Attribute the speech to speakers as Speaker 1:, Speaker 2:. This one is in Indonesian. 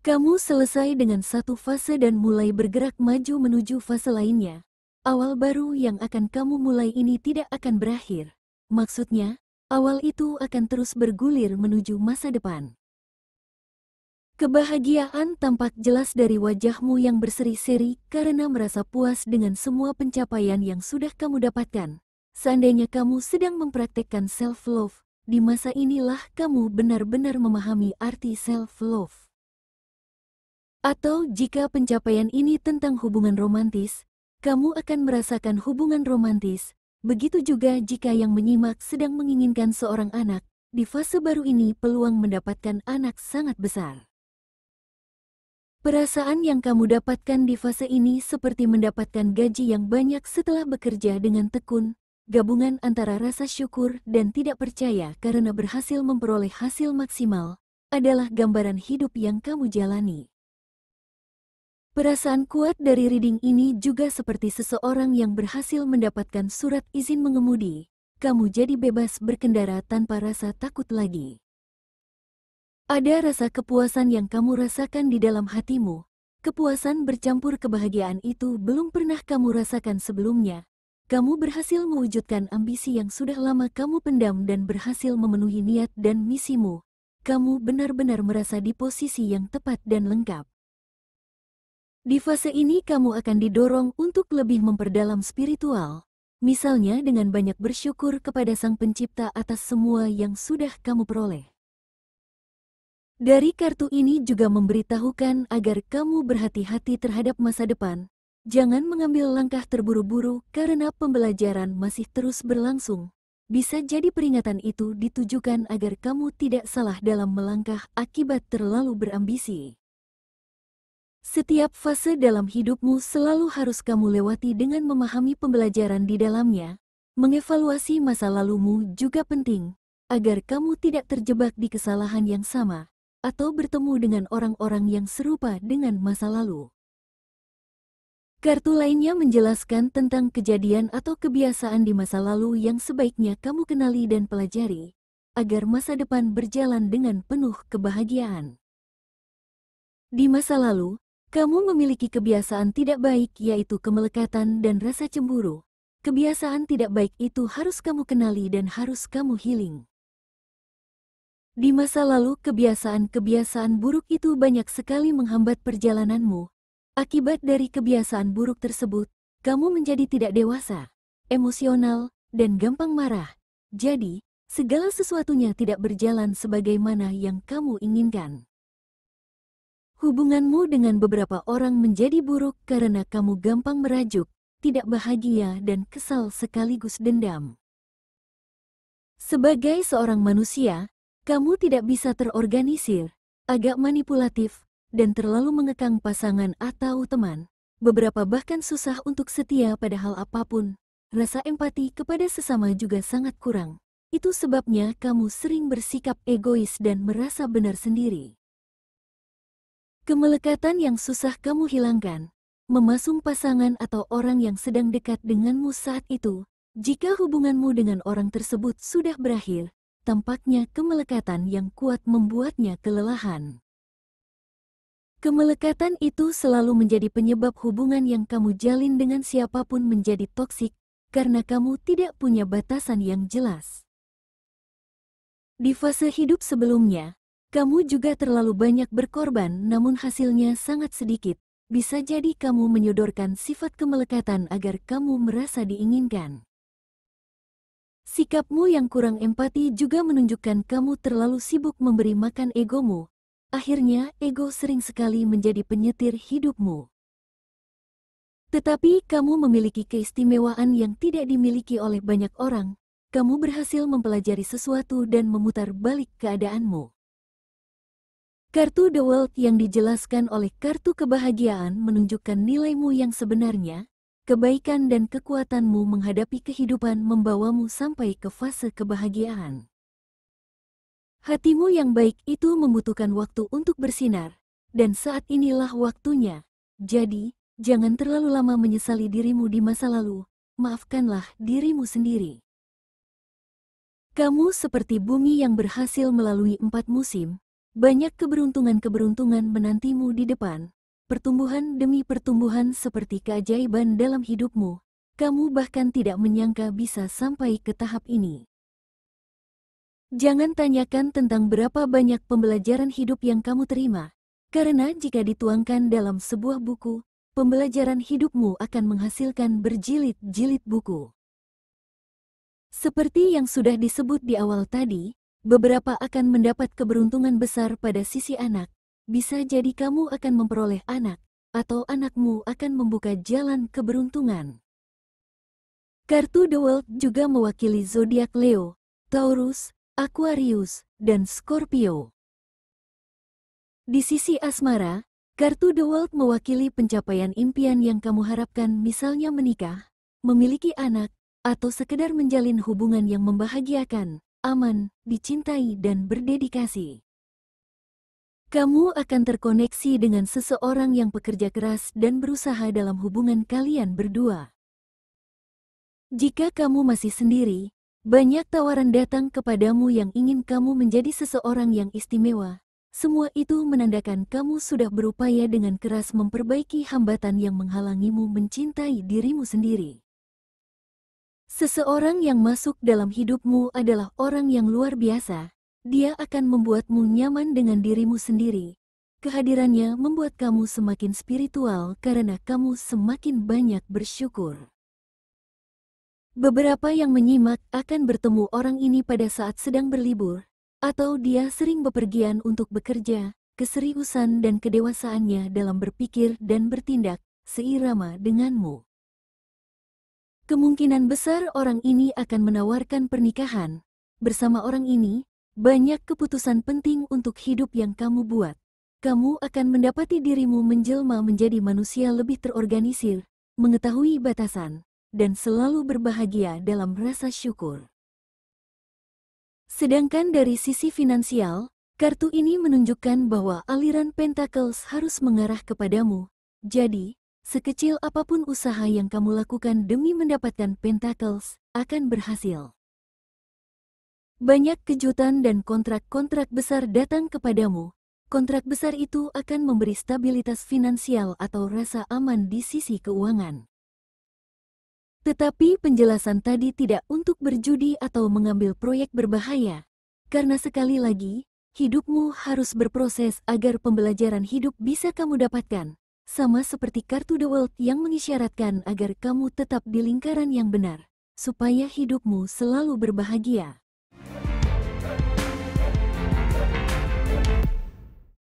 Speaker 1: Kamu selesai dengan satu fase dan mulai bergerak maju menuju fase lainnya. Awal baru yang akan kamu mulai ini tidak akan berakhir. Maksudnya, awal itu akan terus bergulir menuju masa depan. Kebahagiaan tampak jelas dari wajahmu yang berseri-seri karena merasa puas dengan semua pencapaian yang sudah kamu dapatkan. Seandainya kamu sedang mempraktekkan self-love, di masa inilah kamu benar-benar memahami arti self-love. Atau jika pencapaian ini tentang hubungan romantis, kamu akan merasakan hubungan romantis. Begitu juga jika yang menyimak sedang menginginkan seorang anak, di fase baru ini peluang mendapatkan anak sangat besar. Perasaan yang kamu dapatkan di fase ini seperti mendapatkan gaji yang banyak setelah bekerja dengan tekun, gabungan antara rasa syukur dan tidak percaya karena berhasil memperoleh hasil maksimal, adalah gambaran hidup yang kamu jalani. Perasaan kuat dari reading ini juga seperti seseorang yang berhasil mendapatkan surat izin mengemudi. Kamu jadi bebas berkendara tanpa rasa takut lagi. Ada rasa kepuasan yang kamu rasakan di dalam hatimu. Kepuasan bercampur kebahagiaan itu belum pernah kamu rasakan sebelumnya. Kamu berhasil mewujudkan ambisi yang sudah lama kamu pendam dan berhasil memenuhi niat dan misimu. Kamu benar-benar merasa di posisi yang tepat dan lengkap. Di fase ini kamu akan didorong untuk lebih memperdalam spiritual, misalnya dengan banyak bersyukur kepada Sang Pencipta atas semua yang sudah kamu peroleh. Dari kartu ini juga memberitahukan agar kamu berhati-hati terhadap masa depan. Jangan mengambil langkah terburu-buru karena pembelajaran masih terus berlangsung. Bisa jadi peringatan itu ditujukan agar kamu tidak salah dalam melangkah akibat terlalu berambisi. Setiap fase dalam hidupmu selalu harus kamu lewati dengan memahami pembelajaran di dalamnya. Mengevaluasi masa lalumu juga penting, agar kamu tidak terjebak di kesalahan yang sama, atau bertemu dengan orang-orang yang serupa dengan masa lalu. Kartu lainnya menjelaskan tentang kejadian atau kebiasaan di masa lalu yang sebaiknya kamu kenali dan pelajari, agar masa depan berjalan dengan penuh kebahagiaan. Di masa lalu, kamu memiliki kebiasaan tidak baik yaitu kemelekatan dan rasa cemburu. Kebiasaan tidak baik itu harus kamu kenali dan harus kamu healing. Di masa lalu kebiasaan-kebiasaan buruk itu banyak sekali menghambat perjalananmu. Akibat dari kebiasaan buruk tersebut, kamu menjadi tidak dewasa, emosional, dan gampang marah. Jadi, segala sesuatunya tidak berjalan sebagaimana yang kamu inginkan. Hubunganmu dengan beberapa orang menjadi buruk karena kamu gampang merajuk, tidak bahagia dan kesal sekaligus dendam. Sebagai seorang manusia, kamu tidak bisa terorganisir, agak manipulatif, dan terlalu mengekang pasangan atau teman. Beberapa bahkan susah untuk setia pada hal apapun. Rasa empati kepada sesama juga sangat kurang. Itu sebabnya kamu sering bersikap egois dan merasa benar sendiri. Kemelekatan yang susah kamu hilangkan, memasung pasangan atau orang yang sedang dekat denganmu saat itu. Jika hubunganmu dengan orang tersebut sudah berakhir, tampaknya kemelekatan yang kuat membuatnya kelelahan. Kemelekatan itu selalu menjadi penyebab hubungan yang kamu jalin dengan siapapun menjadi toksik, karena kamu tidak punya batasan yang jelas. Di fase hidup sebelumnya, kamu juga terlalu banyak berkorban namun hasilnya sangat sedikit. Bisa jadi kamu menyodorkan sifat kemelekatan agar kamu merasa diinginkan. Sikapmu yang kurang empati juga menunjukkan kamu terlalu sibuk memberi makan egomu. Akhirnya, ego sering sekali menjadi penyetir hidupmu. Tetapi kamu memiliki keistimewaan yang tidak dimiliki oleh banyak orang. Kamu berhasil mempelajari sesuatu dan memutar balik keadaanmu. Kartu The World yang dijelaskan oleh kartu kebahagiaan menunjukkan nilaimu yang sebenarnya, kebaikan dan kekuatanmu menghadapi kehidupan membawamu sampai ke fase kebahagiaan. Hatimu yang baik itu membutuhkan waktu untuk bersinar, dan saat inilah waktunya. Jadi, jangan terlalu lama menyesali dirimu di masa lalu, maafkanlah dirimu sendiri. Kamu seperti bumi yang berhasil melalui 4 musim, Banyak keberuntungan-keberuntungan menantimu di depan. Pertumbuhan demi pertumbuhan seperti keajaiban dalam hidupmu. Kamu bahkan tidak menyangka bisa sampai ke tahap ini. Jangan tanyakan tentang berapa banyak pembelajaran hidup yang kamu terima, karena jika dituangkan dalam sebuah buku, pembelajaran hidupmu akan menghasilkan berjilid-jilid buku. Seperti yang sudah disebut di awal tadi, beberapa akan mendapat keberuntungan besar pada sisi anak. Bisa jadi kamu akan memperoleh anak, atau anakmu akan membuka jalan keberuntungan. Kartu The World juga mewakili zodiak Leo, Taurus, Aquarius, dan Scorpio. Di sisi asmara, kartu The World mewakili pencapaian impian yang kamu harapkan, misalnya menikah, memiliki anak, atau sekedar menjalin hubungan yang membahagiakan, aman, dicintai, dan berdedikasi. Kamu akan terkoneksi dengan seseorang yang pekerja keras dan berusaha dalam hubungan kalian berdua. Jika kamu masih sendiri, banyak tawaran datang kepadamu yang ingin kamu menjadi seseorang yang istimewa. Semua itu menandakan kamu sudah berupaya dengan keras memperbaiki hambatan yang menghalangimu mencintai dirimu sendiri. Seseorang yang masuk dalam hidupmu adalah orang yang luar biasa. Dia akan membuatmu nyaman dengan dirimu sendiri. Kehadirannya membuat kamu semakin spiritual karena kamu semakin banyak bersyukur. Beberapa yang menyimak akan bertemu orang ini pada saat sedang berlibur, atau dia sering bepergian untuk bekerja. Keseriusan dan kedewasaannya dalam berpikir dan bertindak seirama denganmu. Kemungkinan besar orang ini akan menawarkan pernikahan. Bersama orang ini, banyak keputusan penting untuk hidup yang kamu buat. Kamu akan mendapati dirimu menjelma menjadi manusia lebih terorganisir, mengetahui batasan, dan selalu berbahagia dalam rasa syukur. Sedangkan dari sisi finansial, kartu ini menunjukkan bahwa aliran Pentacles harus mengarah kepadamu. Jadi, sekecil apapun usaha yang kamu lakukan demi mendapatkan Pentacles akan berhasil. Banyak kejutan dan kontrak-kontrak besar datang kepadamu. Kontrak besar itu akan memberi stabilitas finansial atau rasa aman di sisi keuangan. Tetapi penjelasan tadi tidak untuk berjudi atau mengambil proyek berbahaya. Karena sekali lagi, hidupmu harus berproses agar pembelajaran hidup bisa kamu dapatkan. Sama seperti kartu The World yang mengisyaratkan agar kamu tetap di lingkaran yang benar, supaya hidupmu selalu berbahagia.